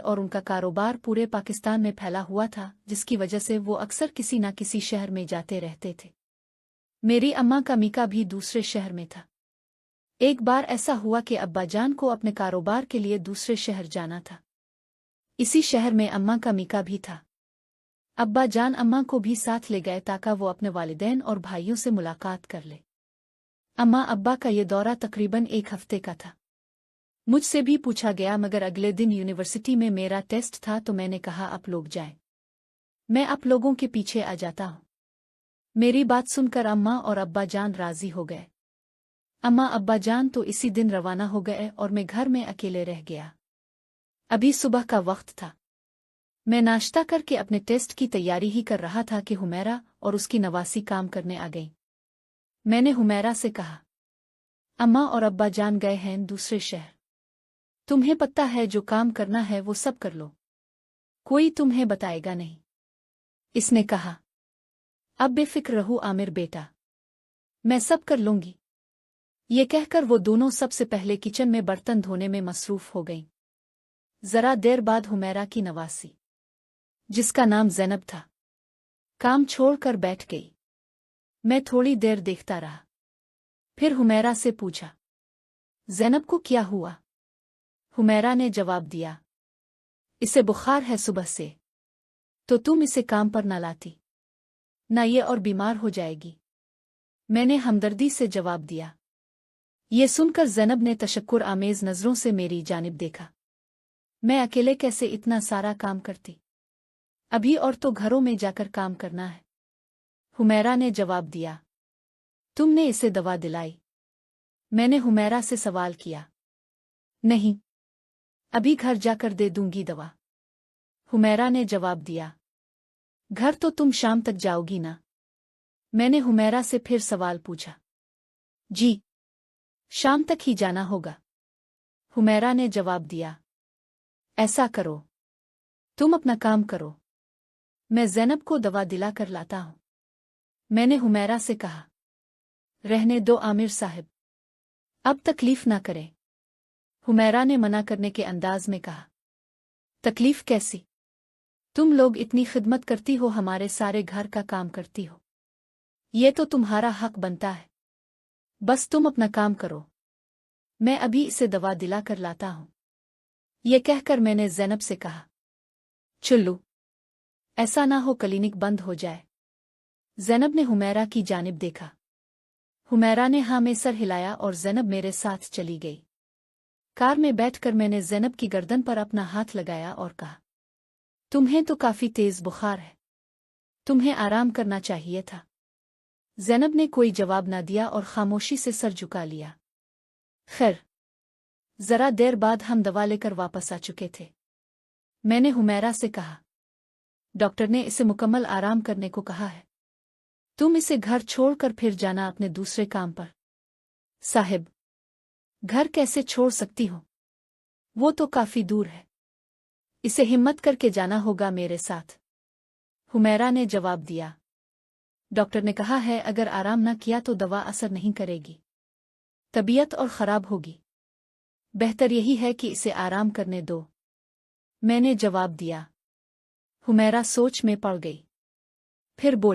और उनका कारोबार पूरे पाकिस्तान में फैला हुआ था, जिसकी वजह से वो अक्सर किसी न किसी शहर में जाते रहते थे। मेरी अम्मा का मीका भी दूसरे शहर में था। एक बार ऐसा हुआ कि अब्बाजान को अपने कारोबार के लिए दूसरे शहर जाना था। इसी शहर में अम्मा का मीका भी था। अब्बाजान अम्मा को भी साथ ले गए ताकि वो अपने वालिदैन और भाइयों से मुलाकात कर ले। अम्मा अब्बा का ये दौरा तकरीबन 1 हफ्ते का था। मुझसे भी पूछा गया, मगर अगले दिन यूनिवर्सिटी में मेरा टेस्ट था तो मैंने कहा आप लोग जाएं, मैं आप लोगों के पीछे आ जाता हूं। मेरी बात सुनकर अम्मा और अब्बाजान राजी हो गए। अम्मा अब्बाजान तो इसी दिन रवाना हो गए और मैं घर में अकेले रह गया। अभी सुबह का वक्त था। मैं नाश्ता करके अपने टेस्ट की तैयारी ही कर रहा था कि हुमैरा और उसकी नवासी काम करने आ गई। मैंने हुमैरा से कहा, अम्मा और अब्बाजान गए हैं दूसरे शहर, तुम्हें पता है जो काम करना है वो सब कर लो, कोई तुम्हें बताएगा नहीं। इसने कहा, अब बेफिक्र रहो आमिर बेटा, मैं सब कर लूंगी। ये कहकर वो दोनों सबसे पहले किचन में बर्तन धोने में मसरूफ हो गईं। जरा देर बाद हुमैरा की नवासी, जिसका नाम ज़ैनब था, काम छोड़कर बैठ गई। मैं थोड़ी देर देखता रहा, फिर हुमैरा से पूछा, ज़ैनब को क्या हुआ? हुमैरा ने जवाब दिया, इसे बुखार है सुबह से, तो तुम इसे काम पर न लाती, न ये और बीमार हो जाएगी। मैंने हमदर्दी से जवाब दिया। ये सुनकर ज़ैनब ने तशक्कुर आमेज़ नज़रों से मेरी जानिब देखा। मैं अकेले कैसे इतना सारा काम करती? अभी और तो घरों में जाकर काम करना है। हुमैरा ने जवाब दिया, तुमने इसे दवा दिलाई? मैंने हुमैरा से सवाल किया। नहीं, अभी घर जाकर दे दूंगी दवा। हुमैरा ने जवाब दिया। घर तो तुम शाम तक जाओगी ना? मैंने हुमैरा से फिर सवाल पूछा। जी, शाम तक ही जाना होगा। हुमैरा ने जवाब दिया। ऐसा करो, तुम अपना काम करो, मैं ज़ैनब को दवा दिला कर लाता हूं। मैंने हुमैरा से कहा, रहने दो आमिर साहब, अब तकलीफ ना करें। हुमैरा ने मना करने के अंदाज में कहा, तकलीफ कैसी? तुम लोग इतनी खिदमत करती हो, हमारे सारे घर का काम करती हो, ये तो तुम्हारा हक बनता है। बस तुम अपना काम करो, मैं अभी इसे दवा दिला कर लाता हूं। ये कहकर मैंने ज़ैनब से कहा, चुल्लू, ऐसा ना हो क्लिनिक बंद हो जाए। ज़ैनब ने हुमैरा की जानिब देखा। हुमैरा ने हाँ में सर हिलाया और ज़ैनब मेरे साथ चली गई। कार में बैठकर मैंने ज़ैनब की गर्दन पर अपना हाथ लगाया और कहा, तुम्हें तो काफ़ी तेज़ बुखार है, तुम्हें आराम करना चाहिए था। ज़ैनब ने कोई जवाब ना दिया और खामोशी से सर झुका लिया। खैर, जरा देर बाद हम दवा लेकर वापस आ चुके थे। मैंने हुमैरा से कहा, डॉक्टर ने इसे मुकम्मल आराम करने को कहा है, तुम इसे घर छोड़कर फिर जाना अपने दूसरे काम पर। साहिब, घर कैसे छोड़ सकती हो? वो तो काफी दूर है, इसे हिम्मत करके जाना होगा मेरे साथ। हुमैरा ने जवाब दिया, डॉक्टर ने कहा है अगर आराम न किया तो दवा असर नहीं करेगी, तबीयत और खराब होगी, बेहतर यही है कि इसे आराम करने दो। मैंने जवाब दिया। हुमैरा सोच में पड़ गई, फिर बोली,